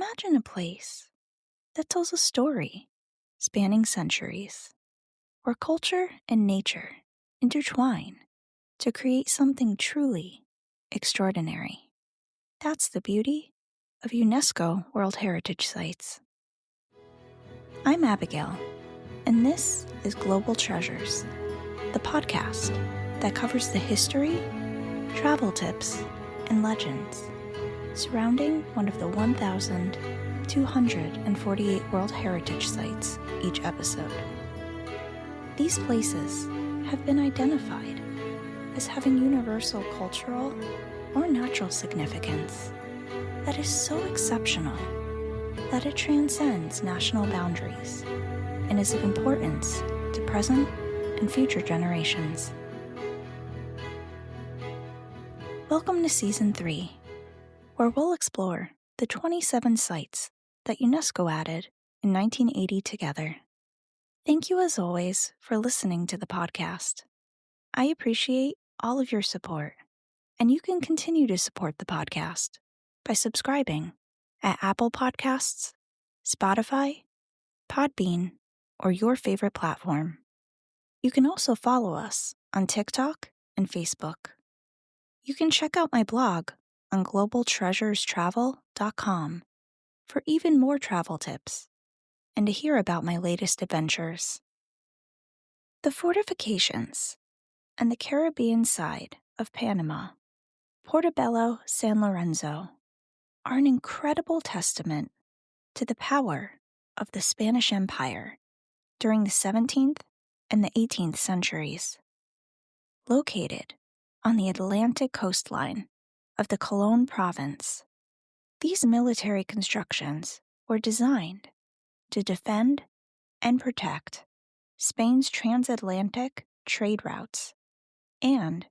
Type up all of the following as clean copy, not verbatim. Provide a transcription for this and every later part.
Imagine a place that tells a story spanning centuries, where culture and nature intertwine to create something truly extraordinary. That's the beauty of UNESCO World Heritage Sites. I'm Abigail, and this is Global Treasures, the podcast that covers the history, travel tips, and legends surrounding one of the 1,248 World Heritage Sites each episode. These places have been identified as having universal cultural or natural significance that is so exceptional that it transcends national boundaries and is of importance to present and future generations. Welcome to Season 3, where we'll explore the 27 sites that UNESCO added in 1980 together. Thank you as always for listening to the podcast. I appreciate all of your support, and you can continue to support the podcast by subscribing at Apple Podcasts, Spotify, Podbean, or your favorite platform. You can also follow us on TikTok and Facebook. You can check out my blog on globaltreasurestravel.com for even more travel tips and to hear about my latest adventures. The Fortifications and the Caribbean Side of Panama, Portobelo-Fort San Lorenzo, are an incredible testament to the power of the Spanish Empire during the 17th and the 18th centuries. Located on the Atlantic coastline of the Colón province, these military constructions were designed to defend and protect Spain's transatlantic trade routes and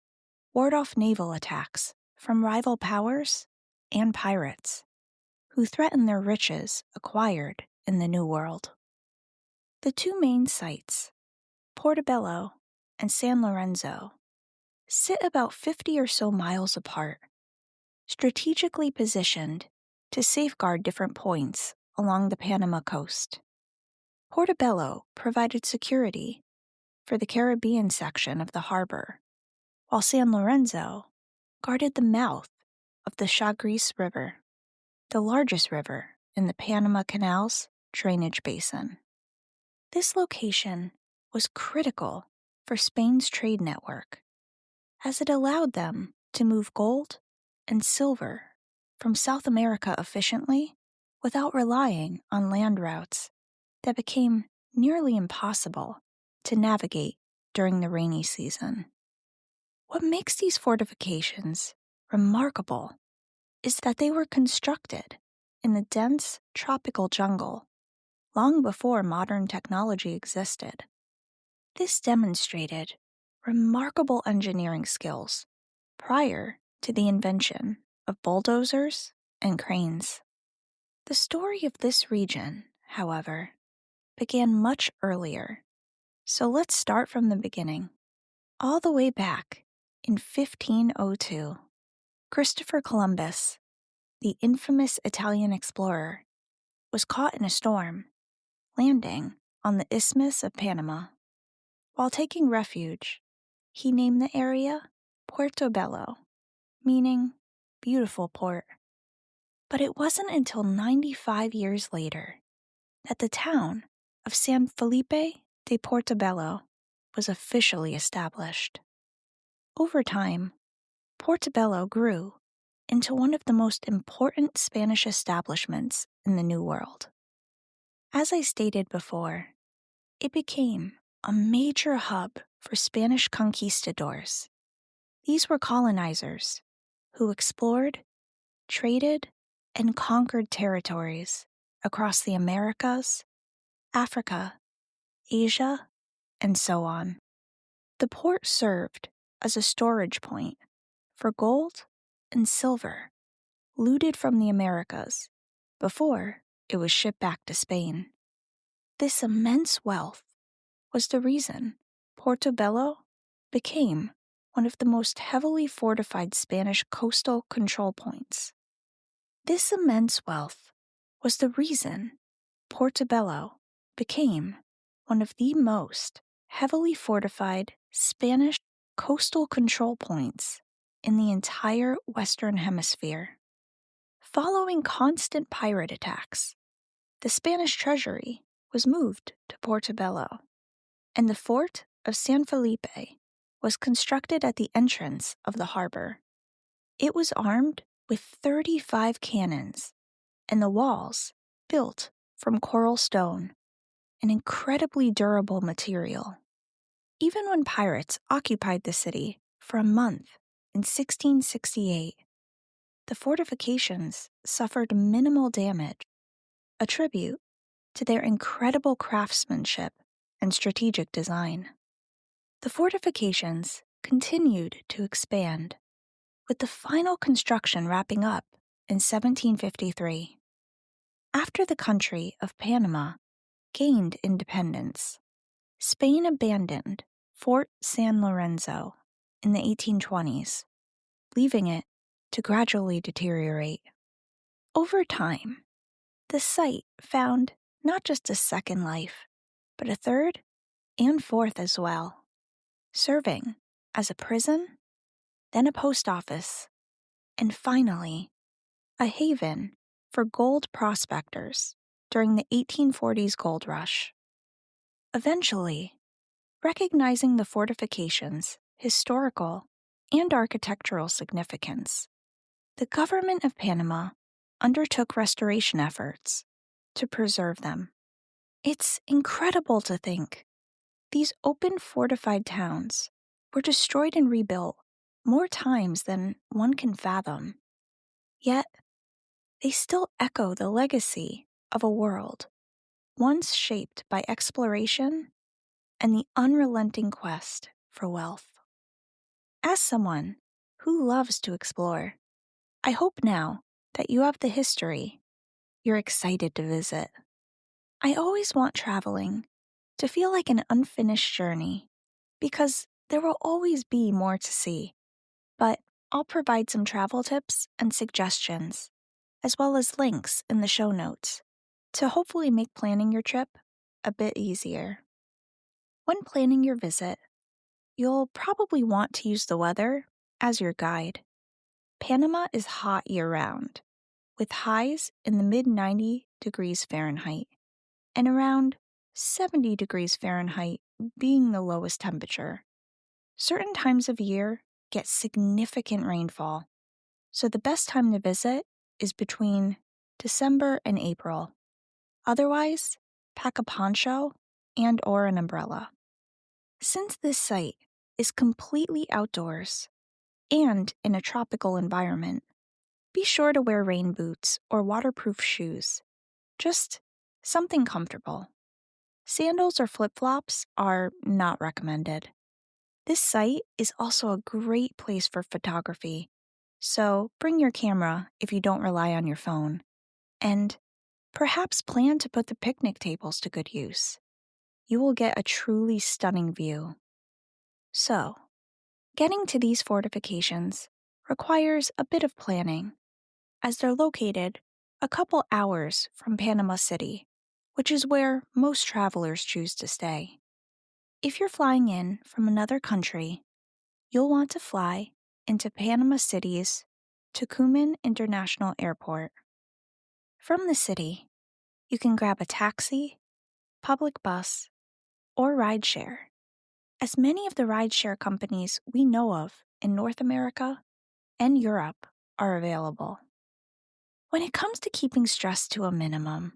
ward off naval attacks from rival powers and pirates who threatened their riches acquired in the New World. The two main sites, Portobelo and San Lorenzo, sit about 50 or so miles apart, strategically positioned to safeguard different points along the Panama coast. Portobelo provided security for the Caribbean section of the harbor, while San Lorenzo guarded the mouth of the Chagres River, the largest river in the Panama Canal's drainage basin. This location was critical for Spain's trade network, as it allowed them to move gold and silver from South America efficiently without relying on land routes that became nearly impossible to navigate during the rainy season. What makes these fortifications remarkable is that they were constructed in the dense tropical jungle long before modern technology existed. This demonstrated remarkable engineering skills prior to the invention of bulldozers and cranes. The story of this region, however, began much earlier, so let's start from the beginning. All the way back in 1502, Christopher Columbus, the infamous Italian explorer, was caught in a storm, landing on the Isthmus of Panama. While taking refuge, he named the area Portobelo, meaning beautiful port. But it wasn't until 95 years later that the town of San Felipe de Portobelo was officially established. Over time, Portobelo grew into one of the most important Spanish establishments in the New World. As I stated before, it became a major hub for Spanish conquistadors. These were colonizers who explored, traded, and conquered territories across the Americas, Africa, Asia, and so on. The port served as a storage point for gold and silver looted from the Americas before it was shipped back to Spain. This immense wealth was the reason Portobelo became one of the most heavily fortified Spanish coastal control points. This immense wealth was the reason Portobelo became one of the most heavily fortified Spanish coastal control points in the entire Western Hemisphere. Following constant pirate attacks, the Spanish treasury was moved to Portobelo, and the fort of San Felipe was constructed at the entrance of the harbor. It was armed with 35 cannons, and the walls built from coral stone, an incredibly durable material. Even when pirates occupied the city for a month in 1668, the fortifications suffered minimal damage, a tribute to their incredible craftsmanship and strategic design. The fortifications continued to expand, with the final construction wrapping up in 1753. After the country of Panama gained independence, Spain abandoned Fort San Lorenzo in the 1820s, leaving it to gradually deteriorate. Over time, the site found not just a second life, but a third and fourth as well, serving as a prison, then a post office, and finally, a haven for gold prospectors during the 1840s gold rush. Eventually, recognizing the fortifications' historical and architectural significance, the government of Panama undertook restoration efforts to preserve them. It's incredible to think these open fortified towns were destroyed and rebuilt more times than one can fathom. Yet, they still echo the legacy of a world once shaped by exploration and the unrelenting quest for wealth. As someone who loves to explore, I hope now that you have the history you're excited to visit. I always want traveling to feel like an unfinished journey because there will always be more to see. But I'll provide some travel tips and suggestions, as well as links in the show notes, to hopefully make planning your trip a bit easier. When planning your visit, you'll probably want to use the weather as your guide. Panama is hot year-round, with highs in the mid-90 degrees Fahrenheit and around 70 degrees Fahrenheit being the lowest temperature. Certain times of year get significant rainfall, so the best time to visit is between December and April. Otherwise, pack a poncho and/or an umbrella. Since this site is completely outdoors and in a tropical environment, be sure to wear rain boots or waterproof shoes. Just something comfortable. Sandals or flip-flops are not recommended. This site is also a great place for photography, so bring your camera if you don't rely on your phone, and perhaps plan to put the picnic tables to good use. You will get a truly stunning view. So, getting to these fortifications requires a bit of planning, as they're located a couple hours from Panama City, which is where most travelers choose to stay. If you're flying in from another country, you'll want to fly into Panama City's Tucumán International Airport. From the city, you can grab a taxi, public bus, or rideshare, as many of the rideshare companies we know of in North America and Europe are available. When it comes to keeping stress to a minimum,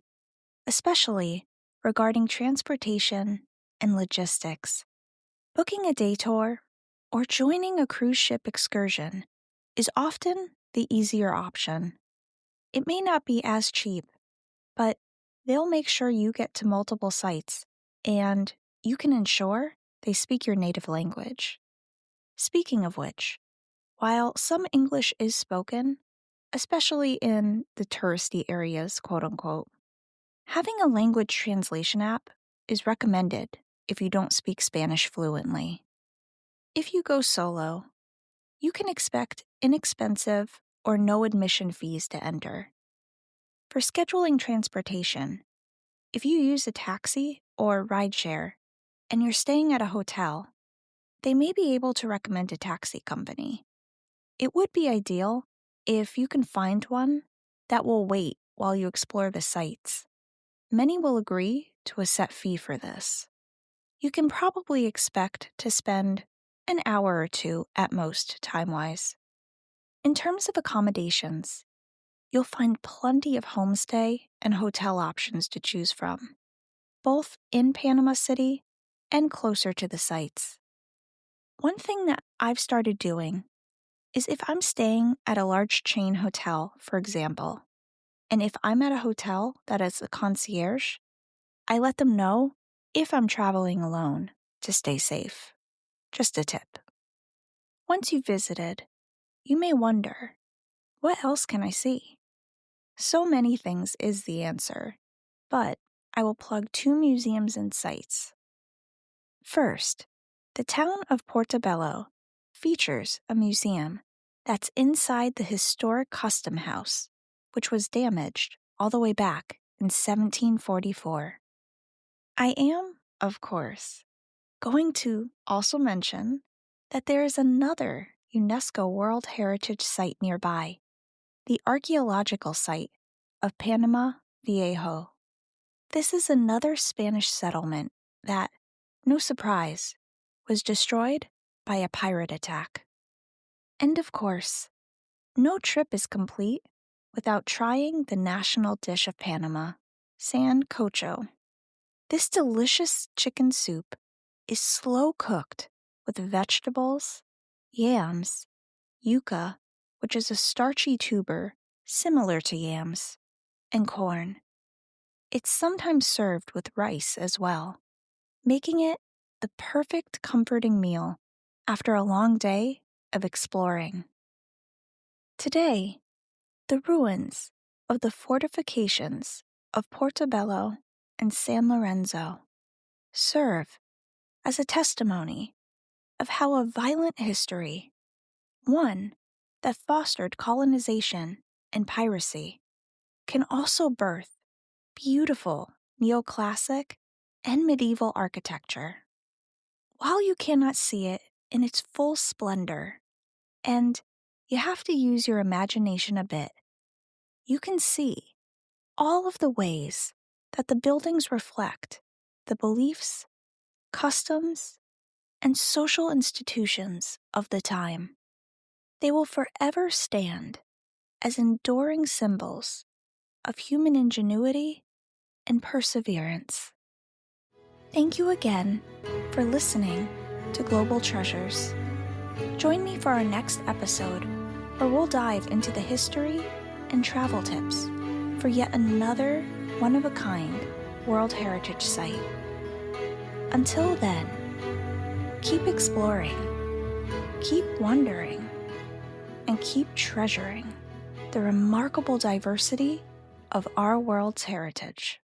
especially regarding transportation and logistics, booking a day tour or joining a cruise ship excursion is often the easier option. It may not be as cheap, but they'll make sure you get to multiple sites, and you can ensure they speak your native language. Speaking of which, while some English is spoken, especially in the touristy areas, quote unquote, having a language translation app is recommended if you don't speak Spanish fluently. If you go solo, you can expect inexpensive or no admission fees to enter. For scheduling transportation, if you use a taxi or rideshare and you're staying at a hotel, they may be able to recommend a taxi company. It would be ideal if you can find one that will wait while you explore the sites. Many will agree to a set fee for this. You can probably expect to spend an hour or two at most, time-wise. In terms of accommodations, you'll find plenty of homestay and hotel options to choose from, both in Panama City and closer to the sites. One thing that I've started doing is if I'm staying at a large chain hotel, for example, and if I'm at a hotel that has a concierge, I let them know if I'm traveling alone to stay safe. Just a tip. Once you've visited, you may wonder, what else can I see? So many things is the answer, but I will plug 2 museums and sites. First, the town of Portobelo features a museum that's inside the historic custom house, which was damaged all the way back in 1744. I am, of course, going to also mention that there is another UNESCO World Heritage Site nearby, the archaeological site of Panama Viejo. This is another Spanish settlement that, no surprise, was destroyed by a pirate attack. And of course, no trip is complete without trying the national dish of Panama, sancocho. This delicious chicken soup is slow cooked with vegetables, yams, yuca, which is a starchy tuber similar to yams, and corn. It's sometimes served with rice as well, making it the perfect comforting meal after a long day of exploring. Today, the ruins of the fortifications of Portobelo and San Lorenzo serve as a testimony of how a violent history, one that fostered colonization and piracy, can also birth beautiful neoclassic and medieval architecture. While you cannot see it in its full splendor, and you have to use your imagination a bit, you can see all of the ways that the buildings reflect the beliefs, customs, and social institutions of the time. They will forever stand as enduring symbols of human ingenuity and perseverance. Thank you again for listening to Global Treasures. Join me for our next episode, where we'll dive into the history and travel tips for yet another one-of-a-kind World Heritage Site. Until then, keep exploring, keep wondering, and keep treasuring the remarkable diversity of our world's heritage.